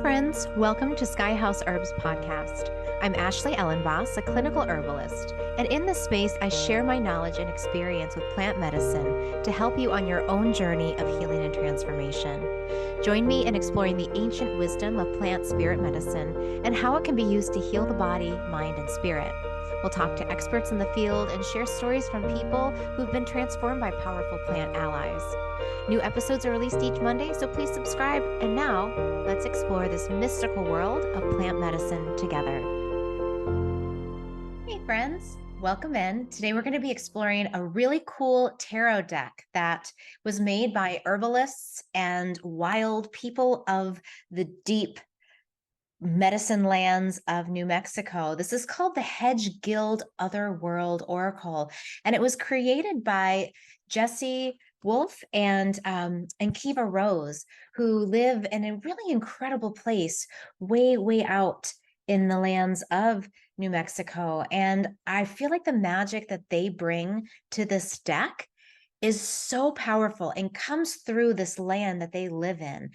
friends. Welcome to Sky House Herbs podcast. I'm Ashley Ellenboss, a clinical herbalist, and in this space, I share my knowledge and experience with plant medicine to help you on your own journey of healing and transformation. Join me in exploring the ancient wisdom of plant spirit medicine and how it can be used to heal the body, mind, and spirit. We'll talk to experts in the field and share stories from people who've been transformed by powerful plant allies. New episodes are released each Monday, so please subscribe. And now, let's explore this mystical world of plant medicine together. Hey friends, welcome in. Today we're going to be exploring a really cool tarot deck that was made by herbalists and wild people of the deep medicine lands of New Mexico. This is called the Hedge Guild Oracle, and it was created by Jesse Wolf and Kiva Rose, who live in a really incredible place way out in the lands of New Mexico. And I feel like the magic that they bring to this deck is so powerful and comes through this land that they live in,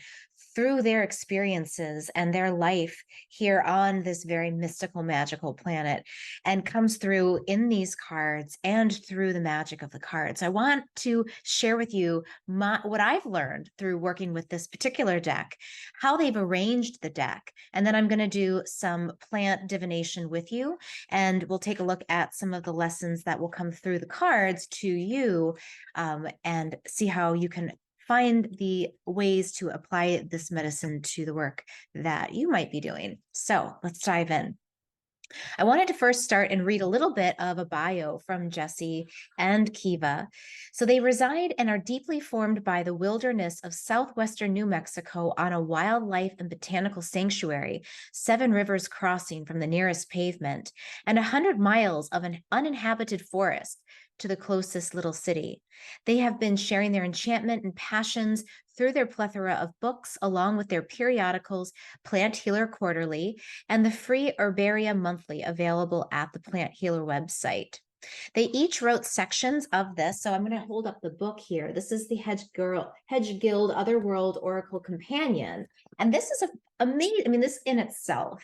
through their experiences and their life here on this very mystical, magical planet, and comes through in these cards and through the magic of the cards. I want to share with you what I've learned through working with this particular deck, how they've arranged the deck, and then I'm going to do some plant divination with you, and we'll take a look at some of the lessons that will come through the cards to you, and see how you can find the ways to apply this medicine to the work that you might be doing. So let's dive in. I wanted to first start and read a little bit of a bio from Jesse and Kiva. So they reside and are deeply formed by the wilderness of southwestern New Mexico on a wildlife and botanical sanctuary, 7 rivers crossing from the nearest pavement, and 100 miles of an uninhabited forest to the closest little city. They have been sharing their enchantment and passions through their plethora of books, along with their periodicals, Plant Healer Quarterly, and the free Herbaria Monthly available at the Plant Healer website. They each wrote sections of this. So I'm going to hold up the book here. This is the Hedge Guild Otherworld Oracle Companion. And this is amazing. I mean, this in itself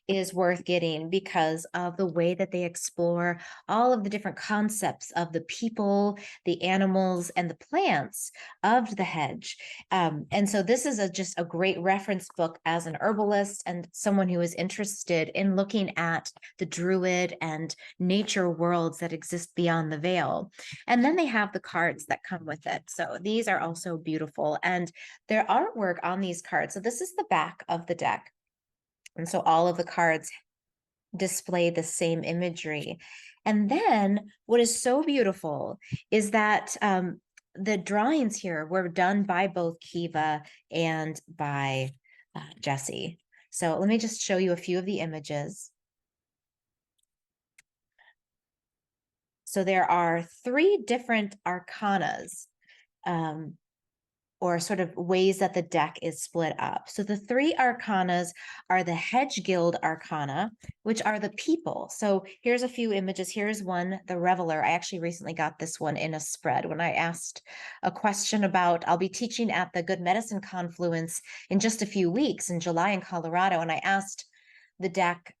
is worth getting because of the way that they explore all of the different concepts of the people, the animals, and the plants of the hedge. And so this is just a great reference book as an herbalist and someone who is interested in looking at the druid and nature worlds that exist beyond the veil. And then they have the cards that come with it. So these are also beautiful. And their artwork on these cards. So this is the back of the deck. And so all of the cards display the same imagery. And then what is so beautiful is that the drawings here were done by both Kiva and by Jesse. So let me just show you a few of the images. So there are 3 different arcanas, or sort of ways that the deck is split up. So the 3 arcanas are the Hedge Guild Arcana, which are the people. So here's a few images. Here's one, the Reveler. I actually recently got this one in a spread when I asked a question about, I'll be teaching at the Good Medicine Confluence in just a few weeks in July in Colorado. And I asked the deck,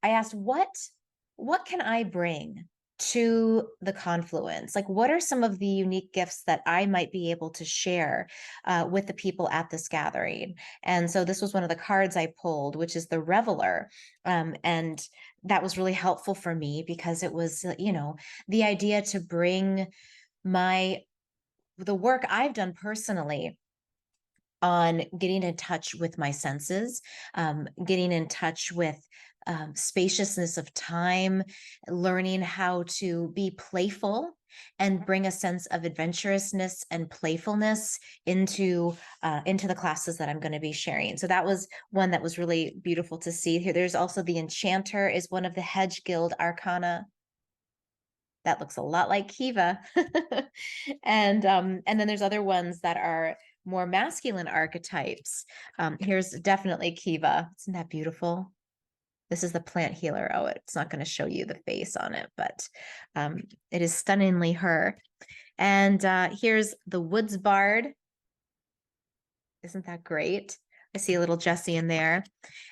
what can I bring to the confluence? Like, what are some of the unique gifts that I might be able to share with the people at this gathering? And so this was one of the cards I pulled, which is the Reveler. And that was really helpful for me because it was, the idea to bring the work I've done personally on getting in touch with my senses, getting in touch with spaciousness of time, learning how to be playful and bring a sense of adventurousness and playfulness into the classes that I'm going to be sharing. So that was one that was really beautiful to see here. There's also the Enchanter is one of the Hedge Guild Arcana. That looks a lot like Kiva. And then there's other ones that are more masculine archetypes. Here's definitely Kiva. Isn't that beautiful? This is the Plant Healer. Oh, it's not going to show you the face on it, but it is stunningly her. And here's the Woods Bard. Isn't that great? I see a little Jessie in there.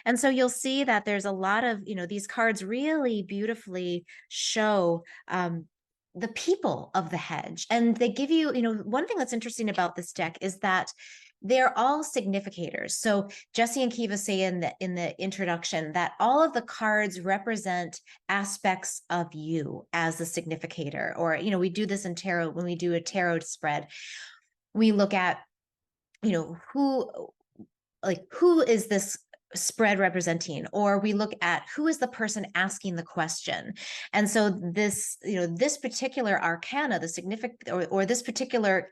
And so you'll see that there's a lot of, these cards really beautifully show the people of the hedge. And they give you, one thing that's interesting about this deck is that they're all significators. So Jesse and Kiva say in the introduction that all of the cards represent aspects of you as a significator. Or, we do this in tarot when we do a tarot spread. We look at, who is this spread representing, or we look at who is the person asking the question. And so this, this particular arcana, the significant, or this particular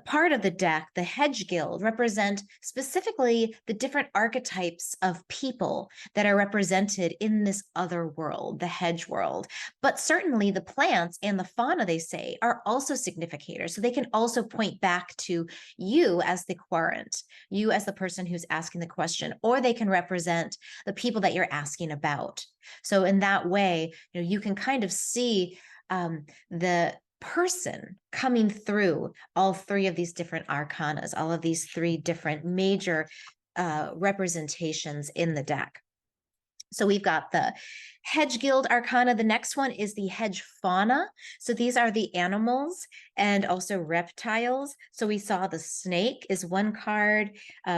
part of the deck, the Hedge Guild, represent specifically the different archetypes of people that are represented in this other world, the hedge world. But certainly the plants and the fauna, they say, are also significators. So they can also point back to you as the querent, you as the person who's asking the question, or they can represent the people that you're asking about. So in that way, you can kind of see the person coming through all three of these different arcanas, all of these three different major representations in the deck. So we've got the Hedge Guild Arcana. The next one is the Hedge Fauna. So these are the animals and also reptiles. So we saw the snake is one card.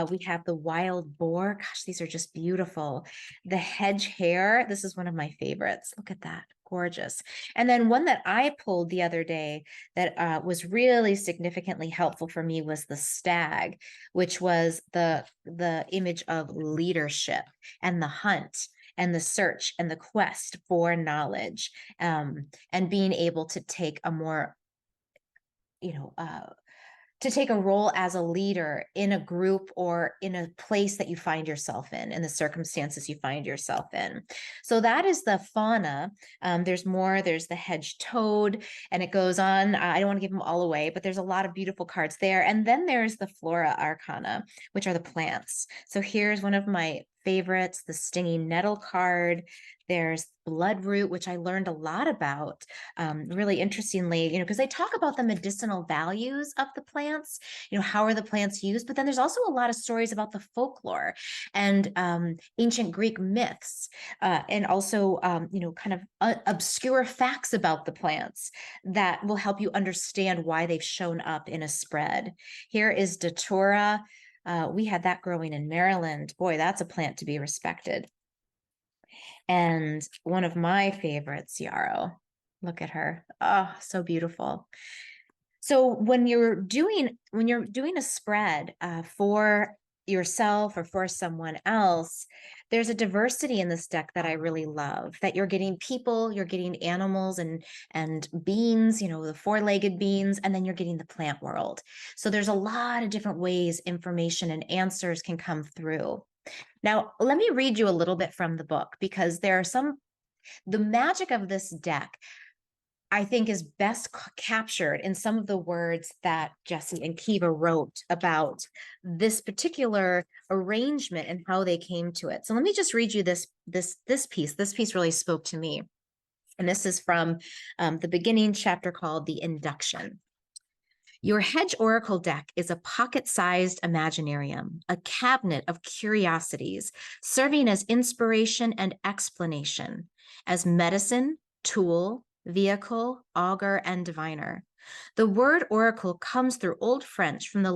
We have the wild boar. Gosh, these are just beautiful. The hedge hare. This is one of my favorites. Look at that. Gorgeous. And then one that I pulled the other day that was really significantly helpful for me was the stag, which was the image of leadership and the hunt and the search and the quest for knowledge, and being able to take a more, to take a role as a leader in a group or in a place that you find yourself in the circumstances you find yourself in. So that is the fauna. There's more, there's the hedge toad, and it goes on. I don't want to give them all away, but there's a lot of beautiful cards there. And then there's the flora arcana, which are the plants. So here's one of my favorites, the stinging nettle card. There's bloodroot, which I learned a lot about, really interestingly, because they talk about the medicinal values of the plants, how are the plants used? But then there's also a lot of stories about the folklore and ancient Greek myths, and also, kind of obscure facts about the plants that will help you understand why they've shown up in a spread. Here is Datura. We had that growing in Maryland. Boy, that's a plant to be respected. And one of my favorites, yarrow. Look at her. Oh, so beautiful. So when you're doing a spread for yourself or for someone else, there's a diversity in this deck that I really love, that you're getting people, you're getting animals and beings, the four-legged beings, and then you're getting the plant world. So there's a lot of different ways information and answers can come through. Now, let me read you a little bit from the book, because there are the magic of this deck, I think, is best captured in some of the words that Jesse and Kiva wrote about this particular arrangement and how they came to it. So let me just read you this piece. This piece really spoke to me. And this is from the beginning chapter called The Induction. Your Hedge Oracle deck is a pocket-sized imaginarium, a cabinet of curiosities, serving as inspiration and explanation, as medicine, tool, vehicle, augur, and diviner. The word oracle comes through Old French from the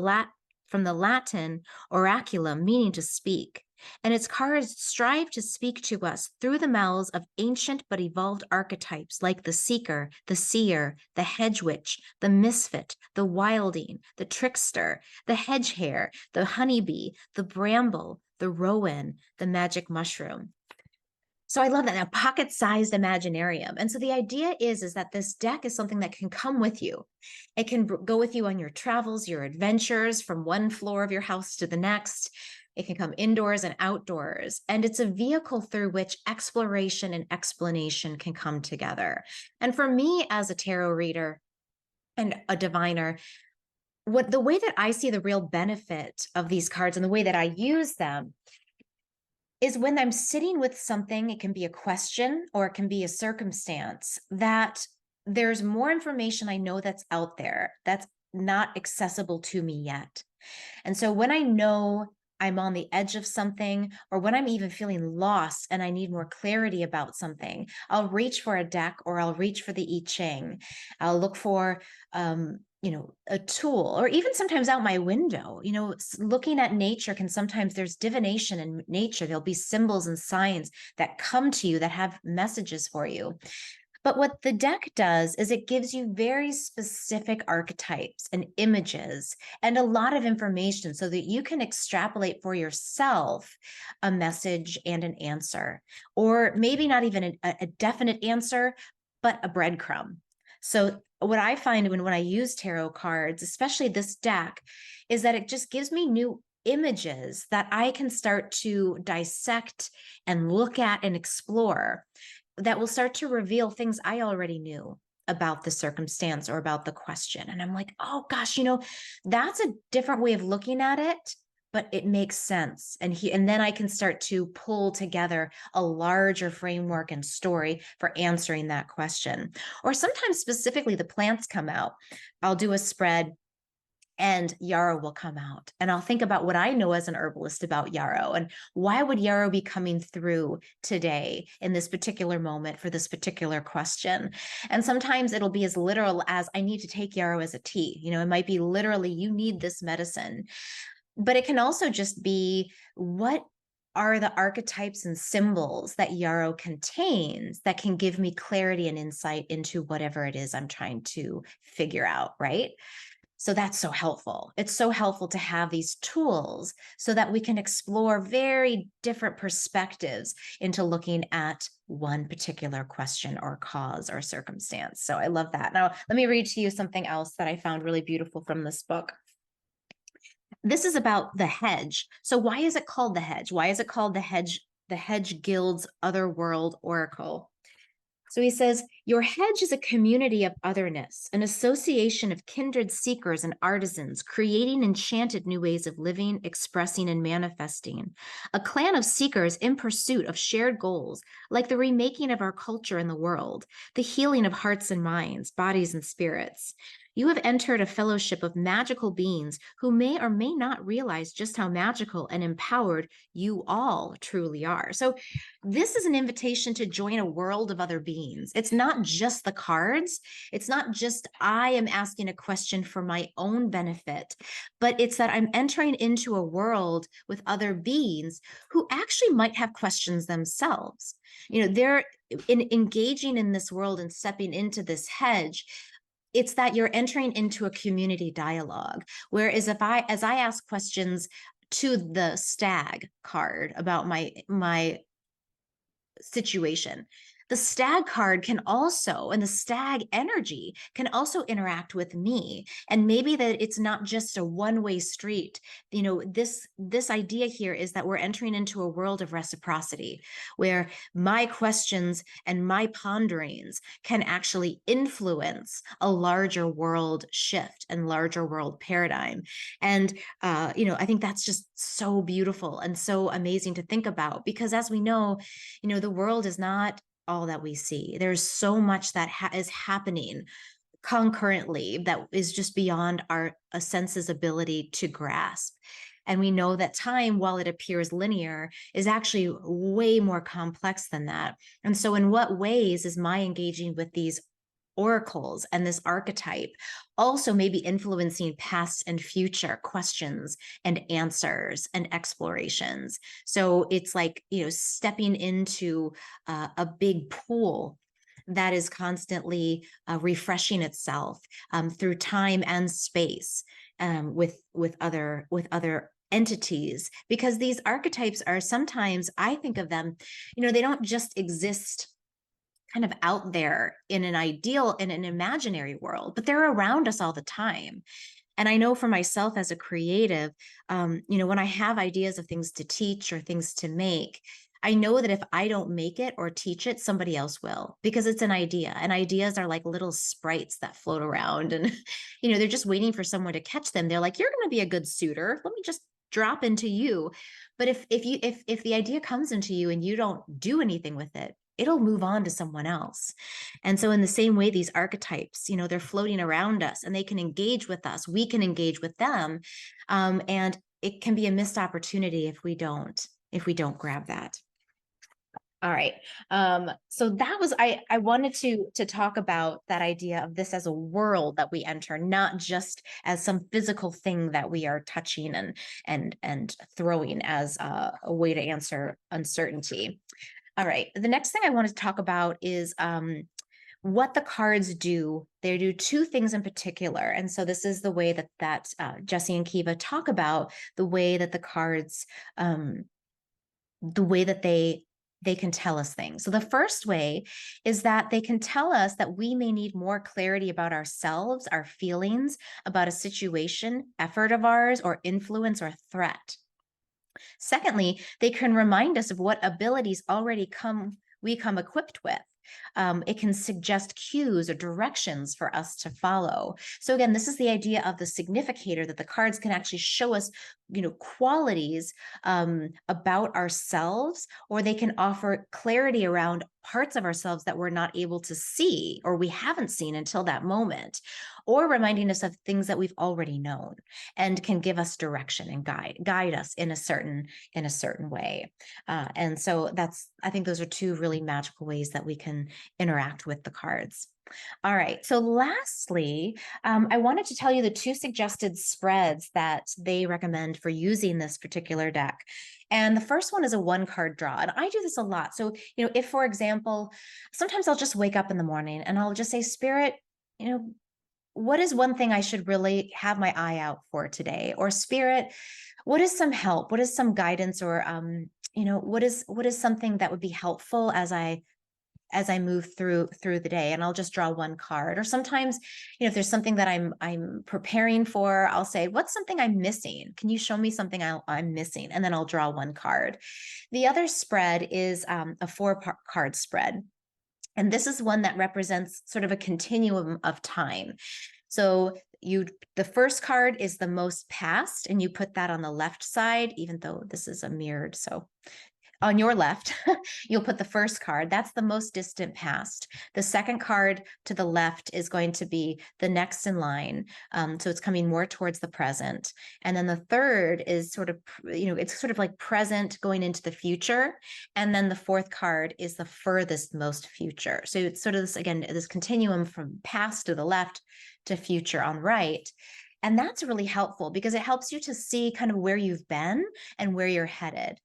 Latin oraculum, meaning to speak, and its cards strive to speak to us through the mouths of ancient but evolved archetypes like the seeker, the seer, the hedge witch, the misfit, the wilding, the trickster, the hedge hare, the honeybee, the bramble, the rowan, the magic mushroom. So I love that, a pocket-sized imaginarium. And so the idea is that this deck is something that can come with you. It can go with you on your travels, your adventures from one floor of your house to the next. It can come indoors and outdoors. And it's a vehicle through which exploration and explanation can come together. And for me as a tarot reader and a diviner, the way that I see the real benefit of these cards and the way that I use them is when I'm sitting with something. It can be a question or it can be a circumstance that there's more information I know that's out there that's not accessible to me yet. And so when I know I'm on the edge of something, or when I'm even feeling lost and I need more clarity about something, I'll reach for a deck or I'll reach for the I Ching. I'll look for, a tool, or even sometimes out my window. Looking at nature can sometimes, there's divination in nature. There'll be symbols and signs that come to you that have messages for you. But what the deck does is it gives you very specific archetypes and images and a lot of information so that you can extrapolate for yourself a message and an answer, or maybe not even a definite answer, but a breadcrumb. So what I find when I use tarot cards, especially this deck, is that it just gives me new images that I can start to dissect and look at and explore, that will start to reveal things I already knew about the circumstance or about the question. And I'm like, oh gosh, that's a different way of looking at it, but it makes sense. And then I can start to pull together a larger framework and story for answering that question. Or sometimes specifically the plants come out. I'll do a spread and yarrow will come out. And I'll think about what I know as an herbalist about yarrow, and why would yarrow be coming through today in this particular moment for this particular question. And sometimes it'll be as literal as, I need to take yarrow as a tea. It might be literally, you need this medicine. But it can also just be, what are the archetypes and symbols that yarrow contains that can give me clarity and insight into whatever it is I'm trying to figure out, right? So that's so helpful. It's so helpful to have these tools so that we can explore very different perspectives into looking at one particular question or cause or circumstance. So I love that. Now, let me read to you something else that I found really beautiful from this book. This is about the hedge. So why is it called the hedge? Why is it called the Hedge Guild's Otherworld Oracle? So he says, your hedge is a community of otherness, an association of kindred seekers and artisans, creating enchanted new ways of living, expressing, and manifesting. A clan of seekers in pursuit of shared goals, like the remaking of our culture and the world, the healing of hearts and minds, bodies and spirits. You have entered a fellowship of magical beings who may or may not realize just how magical and empowered you all truly are. So this is an invitation to join a world of other beings. It's not just the cards. It's not just I am asking a question for my own benefit, but it's that I'm entering into a world with other beings who actually might have questions themselves. They're engaging in this world and stepping into this hedge. It's that you're entering into a community dialogue. Whereas as I ask questions to the stag card about my situation, the stag card can also, and the stag energy can also interact with me. And maybe that it's not just a one-way street. This idea here is that we're entering into a world of reciprocity, where my questions and my ponderings can actually influence a larger world shift and larger world paradigm. And I think that's just so beautiful and so amazing to think about, because as we know, the world is not all that we see. There's so much that is happening concurrently that is just beyond our senses' ability to grasp. And we know that time, while it appears linear, is actually way more complex than that. And so in what ways is my engaging with these oracles and this archetype also maybe influencing past and future questions and answers and explorations? So it's like, stepping into a big pool that is constantly refreshing itself through time and space, with other entities, because these archetypes are sometimes, I think of them, they don't just exist kind of out there in an imaginary world, but they're around us all the time. And I know for myself as a creative, when I have ideas of things to teach or things to make, I know that if I don't make it or teach it, somebody else will, because it's an idea. And ideas are like little sprites that float around, and they're just waiting for someone to catch them. They're like, you're going to be a good suitor. Let me just drop into you. But if the idea comes into you and you don't do anything with it, it'll move on to someone else. And so in the same way, these archetypes, they're floating around us and they can engage with us. We can engage with them. And it can be a missed opportunity if we don't grab that. All right. So that was I wanted to talk about that idea of this as a world that we enter, not just as some physical thing that we are touching and throwing as a way to answer uncertainty. All right. The next thing I want to talk about is what the cards do. They do two things in particular, and so this is the way that Jesse and Kiva talk about the way that the cards, the way that they can tell us things. So the first way is that they can tell us that we may need more clarity about ourselves, our feelings, about a situation, effort of ours, or influence or threat. Secondly, they can remind us of what abilities we come equipped with. It can suggest cues or directions for us to follow. So again, this is the idea of the significator, that the cards can actually show us, qualities about ourselves, or they can offer clarity around parts of ourselves that we're not able to see or we haven't seen until that moment, or reminding us of things that we've already known and can give us direction and guide us in a certain way. And so I think those are two really magical ways that we can interact with the cards. All right. So lastly, I wanted to tell you the two suggested spreads that they recommend for using this particular deck. And the first one is a 1-card draw. And I do this a lot. So, if, for example, sometimes I'll just wake up in the morning and I'll just say, Spirit, what is one thing I should really have my eye out for today? Or Spirit, what is some help? What is some guidance? Or, what is something that would be helpful as I move through the day? And I'll just draw 1 card. Or sometimes, if there's something that I'm preparing for, I'll say, what's something I'm missing? Can you show me something I'm missing? And then I'll draw 1 card. The other spread is a 4-card spread. And this is one that represents sort of a continuum of time. So the first card is the most past, and you put that on the left side, even though this is a mirrored. So on your left, you'll put the first card. That's the most distant past. The second card to the left is going to be the next in line. So it's coming more towards the present. And then the third is sort of, it's sort of like present going into the future. And then the fourth card is the furthest most future. So it's sort of this, again, this continuum from past to the left to future on right. And that's really helpful because it helps you to see kind of where you've been and where you're headed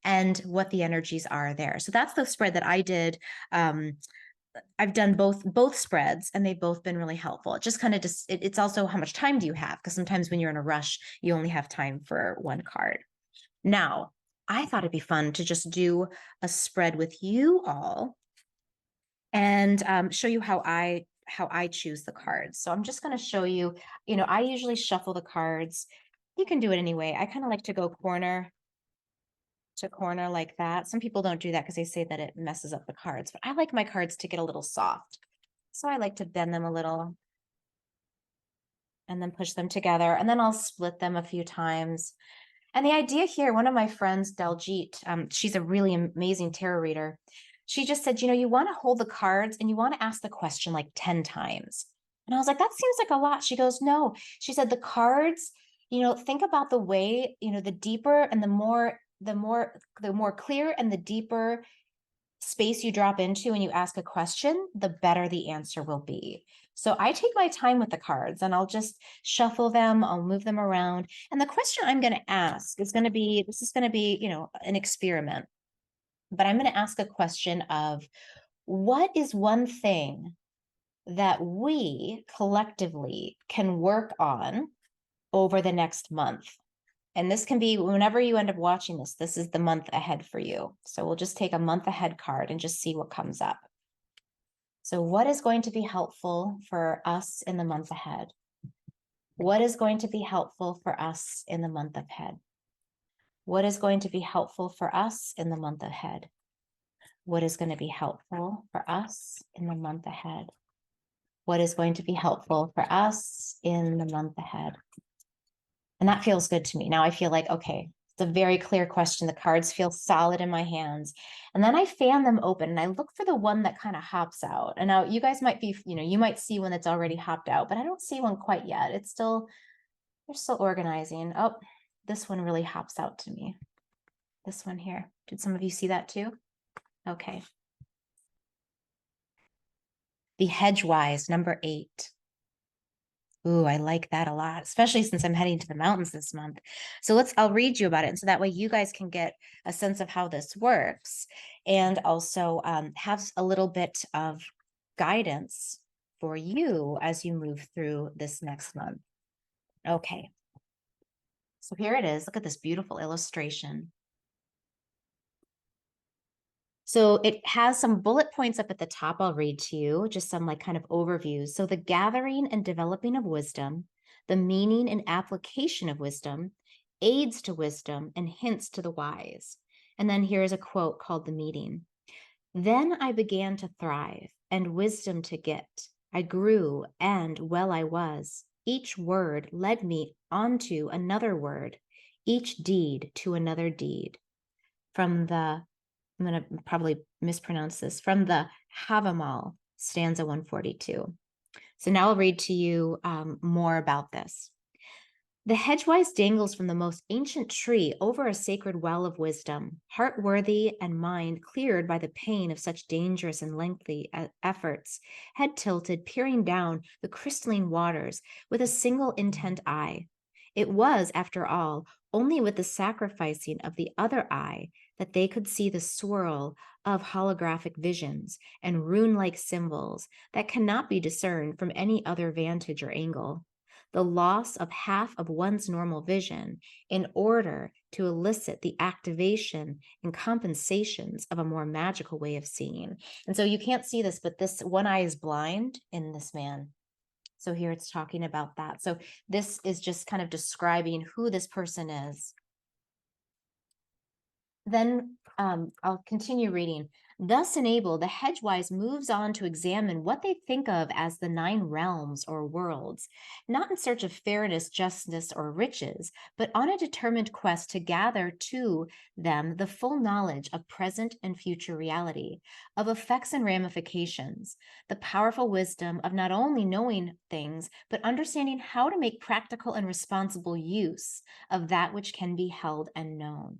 and what the energies are there. So that's the spread that I did. I've done both spreads, and they've both been really helpful. It just kind of it's also how much time do you have? Because sometimes when you're in a rush, you only have time for 1 card. Now, I thought it'd be fun to just do a spread with you all and show you how I choose the cards. So I'm just going to show you, I usually shuffle the cards. You can do it anyway. I kind of like to go corner to corner like that. Some people don't do that because they say that it messes up the cards, but I like my cards to get a little soft. So I like to bend them a little and then push them together, and then I'll split them a few times. And the idea here, one of my friends, Daljeet, she's a really amazing tarot reader. She just said, you want to hold the cards and you want to ask the question like 10 times. And I was like, that seems like a lot. She goes, no. She said, the cards, think about the way, the deeper and the more clear and the deeper space you drop into and you ask a question, the better the answer will be. So I take my time with the cards and I'll just shuffle them, I'll move them around. And the question I'm going to ask is going to be, an experiment, but I'm going to ask a question of, what is one thing that we collectively can work on over the next month? And this can be whenever you end up watching this. This is the month ahead for you. So we'll just take a month ahead card and just see what comes up. So what is going to be helpful for us in the month ahead? What is going to be helpful for us in the month ahead? What is going to be helpful for us in the month ahead? What is going to be helpful for us in the month ahead? What is going to be helpful for us in the month ahead? And that feels good to me. Now I feel like, okay, it's a very clear question. The cards feel solid in my hands. And then I fan them open and I look for the one that kind of hops out. And now you guys might be, you might see one that's already hopped out, but I don't see one quite yet. They're still organizing. Oh, this one really hops out to me. This one here. Did some of you see that too? Okay. The Hedge-wise, number 8. Ooh, I like that a lot, especially since I'm heading to the mountains this month. So I'll read you about it. And so that way you guys can get a sense of how this works and also have a little bit of guidance for you as you move through this next month. Okay. So here it is. Look at this beautiful illustration. So it has some bullet points up at the top I'll read to you, just some like kind of overviews. So the gathering and developing of wisdom, the meaning and application of wisdom, aids to wisdom, and hints to the wise. And then here's a quote called The Meeting. Then I began to thrive and wisdom to get. I grew and well I was. Each word led me onto another word, each deed to another deed. I'm going to probably mispronounce this, from the Havamal, stanza 142. So now I'll read to you more about this. The hedge-wise dangles from the most ancient tree over a sacred well of wisdom, heart-worthy and mind cleared by the pain of such dangerous and lengthy efforts, head tilted, peering down the crystalline waters with a single intent eye. It was, after all, only with the sacrificing of the other eye that they could see the swirl of holographic visions and rune-like symbols that cannot be discerned from any other vantage or angle. The loss of half of one's normal vision in order to elicit the activation and compensations of a more magical way of seeing. And so you can't see this, but this one eye is blind in this man. So here it's talking about that. So this is just kind of describing who this person is. Then I'll continue reading. Thus enabled, the Hedge-wise moves on to examine what they think of as the 9 realms or worlds, not in search of fairness, justice, or riches, but on a determined quest to gather to them the full knowledge of present and future reality, of effects and ramifications, the powerful wisdom of not only knowing things, but understanding how to make practical and responsible use of that which can be held and known.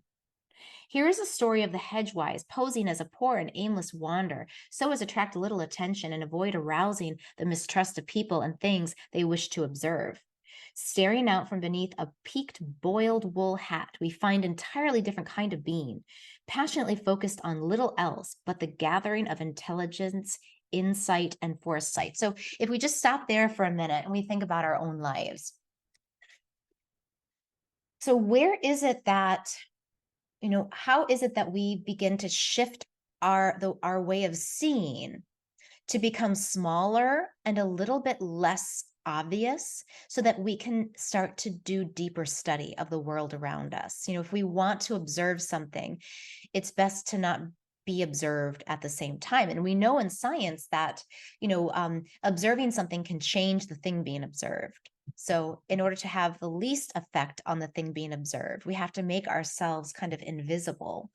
Here is a story of the Hedge-wise posing as a poor and aimless wanderer, so as to attract little attention and avoid arousing the mistrust of people and things they wish to observe. Staring out from beneath a peaked boiled wool hat, we find an entirely different kind of being, passionately focused on little else but the gathering of intelligence, insight, and foresight. So if we just stop there for a minute and we think about our own lives. So where is it that how is it that we begin to shift our way of seeing to become smaller and a little bit less obvious so that we can start to do deeper study of the world around us? If we want to observe something, it's best to not be observed at the same time. And we know in science that, observing something can change the thing being observed. So in order to have the least effect on the thing being observed, we have to make ourselves kind of invisible.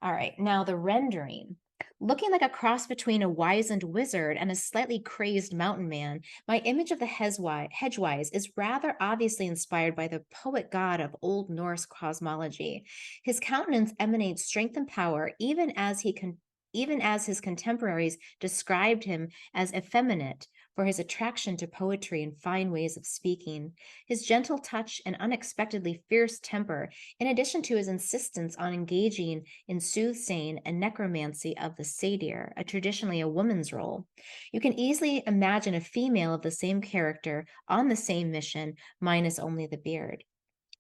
All right, now the rendering. Looking like a cross between a wizened wizard and a slightly crazed mountain man, my image of the Hedge-wise is rather obviously inspired by the poet god of Old Norse cosmology. His countenance emanates strength and power, even as his contemporaries described him as effeminate for his attraction to poetry and fine ways of speaking. His gentle touch and unexpectedly fierce temper, in addition to his insistence on engaging in soothsaying and necromancy of the satyr, traditionally a woman's role. You can easily imagine a female of the same character on the same mission, minus only the beard.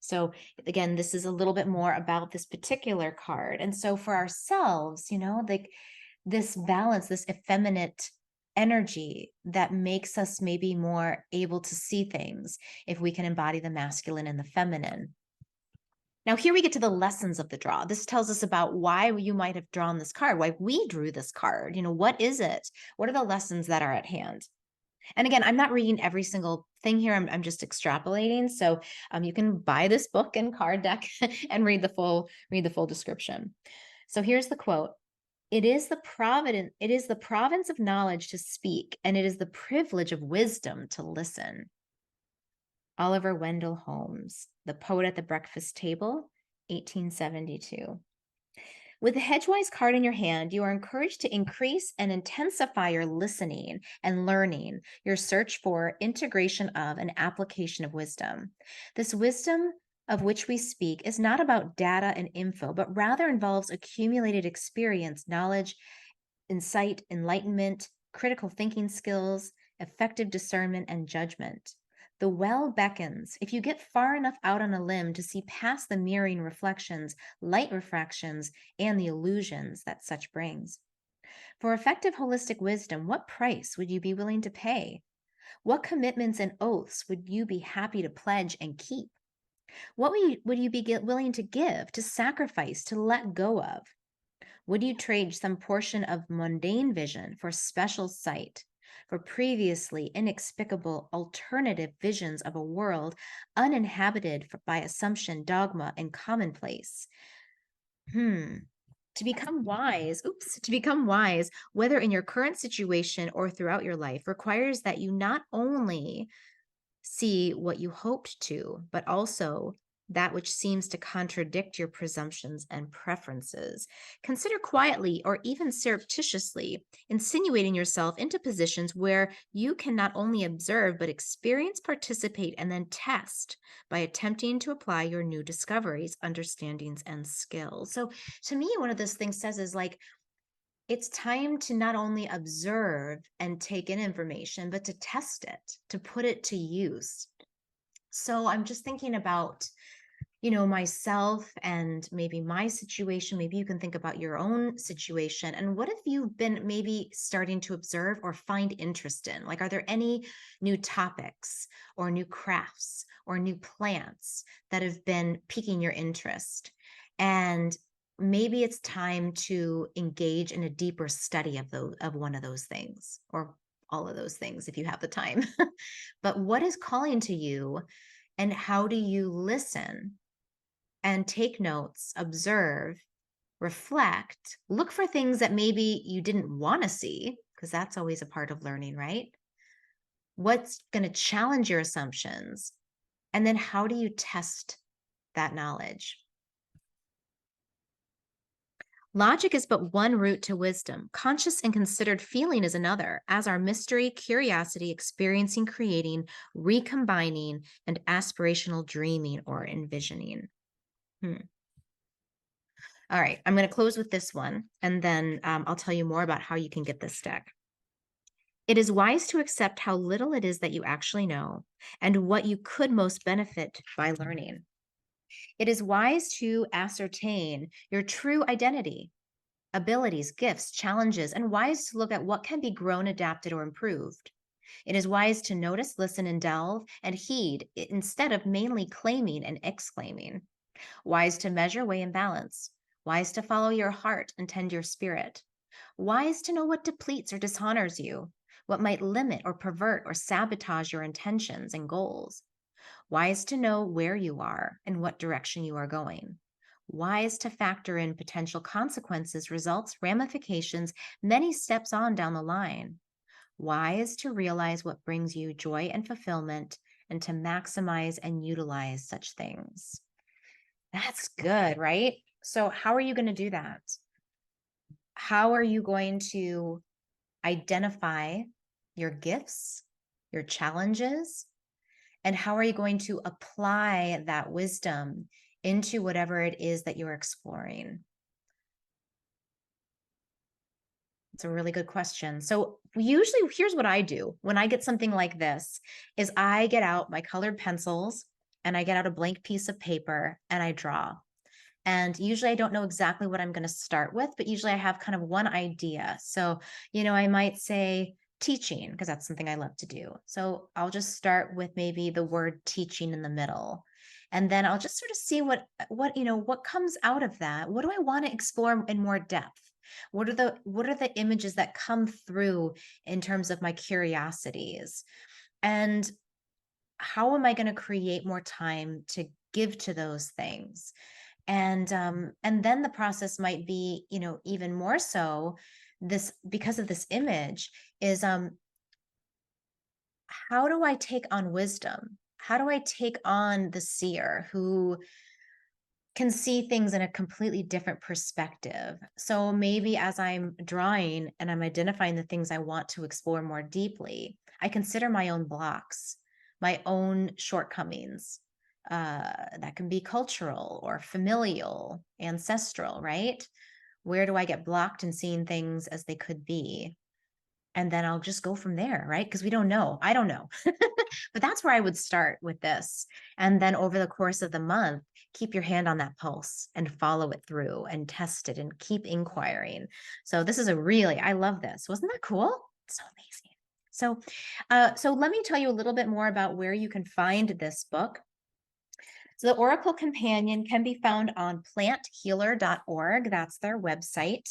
So again, this is a little bit more about this particular card. And so for ourselves, like this balance, this effeminate energy that makes us maybe more able to see things if we can embody the masculine and the feminine. Now, here we get to the lessons of the draw. This tells us about why you might have drawn this card, why we drew this card. What is it? What are the lessons that are at hand? And again, I'm not reading every single thing here. I'm just extrapolating. So you can buy this book and card deck and read the full description. So here's the quote. It is the province of knowledge to speak, and it is the privilege of wisdom to listen. Oliver Wendell Holmes, The Poet at the Breakfast Table, 1872. With the Hedge-wise card in your hand, you are encouraged to increase and intensify your listening and learning, your search for integration of and application of wisdom. This wisdom of which we speak is not about data and info, but rather involves accumulated experience, knowledge, insight, enlightenment, critical thinking skills, effective discernment, and judgment. The well beckons if you get far enough out on a limb to see past the mirroring reflections, light refractions, and the illusions that such brings. For effective holistic wisdom, what price would you be willing to pay? What commitments and oaths would you be happy to pledge and keep? What would you be willing to give, to sacrifice, to let go of? Would you trade some portion of mundane vision for special sight, for previously inexplicable alternative visions of a world uninhabited by assumption, dogma, and commonplace? To become wise, whether in your current situation or throughout your life, requires that you not only see what you hoped to, but also that which seems to contradict your presumptions and preferences. Consider quietly or even surreptitiously insinuating yourself into positions where you can not only observe, but experience, participate, and then test by attempting to apply your new discoveries, understandings, and skills. So, to me, one of those things says is like, it's time to not only observe and take in information, but to test it, to put it to use. So I'm just thinking about, myself and maybe my situation. Maybe you can think about your own situation. And what have you been maybe starting to observe or find interest in? Like, are there any new topics or new crafts or new plants that have been piquing your interest? And maybe it's time to engage in a deeper study of one of those things, or all of those things if you have the time. But what is calling to you, and how do you listen and take notes, observe, reflect, look for things that maybe you didn't want to see, because that's always a part of learning, right? What's going to challenge your assumptions? And then how do you test that knowledge? Logic is but one route to wisdom. Conscious and considered feeling is another, as are mystery, curiosity, experiencing, creating, recombining, and aspirational dreaming or envisioning. All right, I'm going to close with this one, and then I'll tell you more about how you can get this deck. It is wise to accept how little it is that you actually know and what you could most benefit by learning. It is wise to ascertain your true identity, abilities, gifts, challenges, and wise to look at what can be grown, adapted, or improved. It is wise to notice, listen, and delve and heed instead of mainly claiming and exclaiming. Wise to measure, weigh, and balance. Wise to follow your heart and tend your spirit. Wise to know what depletes or dishonors you, what might limit or pervert or sabotage your intentions and goals. Wise to know where you are and what direction you are going. Wise to factor in potential consequences, results, ramifications many steps on down the line. Wise to realize what brings you joy and fulfillment and to maximize and utilize such things. That's good, right? So how are you going to do that? How are you going to identify your gifts, your challenges, and how are you going to apply that wisdom into whatever it is that you're exploring? It's a really good question. So usually, here's what I do when I get something like this is I get out my colored pencils and I get out a blank piece of paper and I draw. And usually I don't know exactly what I'm going to start with, but usually I have kind of one idea. So, I might say teaching, because that's something I love to do. So I'll just start with maybe the word teaching in the middle. And then I'll just sort of see what comes out of that. What do I want to explore in more depth? What are the images that come through in terms of my curiosities? And how am I going to create more time to give to those things? And then the process might be, even more so, this, because of this image, is how do I take on wisdom? how do I take on the seer who can see things in a completely different perspective? So maybe as I'm drawing and I'm identifying the things I want to explore more deeply, I consider my own blocks, my own shortcomings. That can be cultural or familial, ancestral, right? Where do I get blocked in seeing things as they could be? And then I'll just go from there, right? Because we don't know. I don't know. But that's where I would start with this. And then over the course of the month, keep your hand on that pulse and follow it through and test it and keep inquiring. So this is a really, I love this. Wasn't that cool? So amazing. So let me tell you a little bit more about where you can find this book. So the Oracle Companion can be found on planthealer.org. That's their website.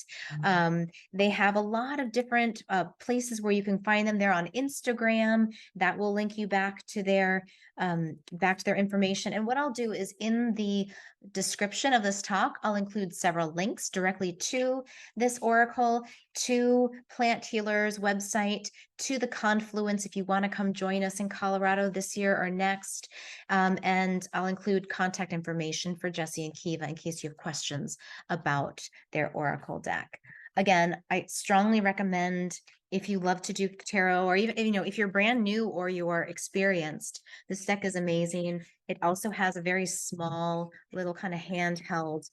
They have a lot of different places where you can find them. They're on Instagram. That will link you back to their information. And what I'll do is in the description of this talk, I'll include several links directly to this Oracle, to Plant Healer's website, to the Confluence if you want to come join us in Colorado this year or next. And I'll include contact information for Jesse and Kiva in case you have questions about their Oracle deck. Again, I strongly recommend, if you love to do tarot, or even, if you're brand new or you're experienced, this deck is amazing. It also has a very small little kind of handheld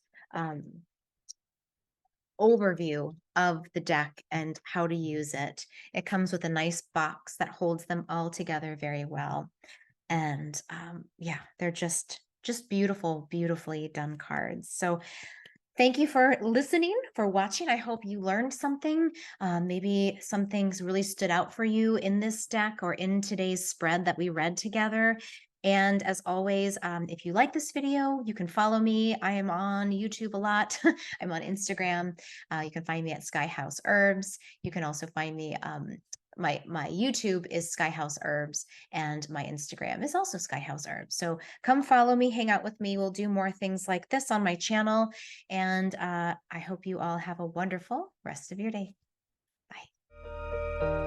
overview of the deck and how to use it. It comes with a nice box that holds them all together very well. And yeah, they're just beautiful, beautifully done cards. So thank you for listening, for watching. I hope you learned something. Maybe some things really stood out for you in this deck or in today's spread that we read together. And as always, if you like this video, you can follow me. I am on YouTube a lot. I'm on Instagram. You can find me at Sky House Herbs. You can also find me, my YouTube is Sky House Herbs, and my Instagram is also Sky House Herbs. So come follow me, hang out with me. We'll do more things like this on my channel. And I hope you all have a wonderful rest of your day. Bye.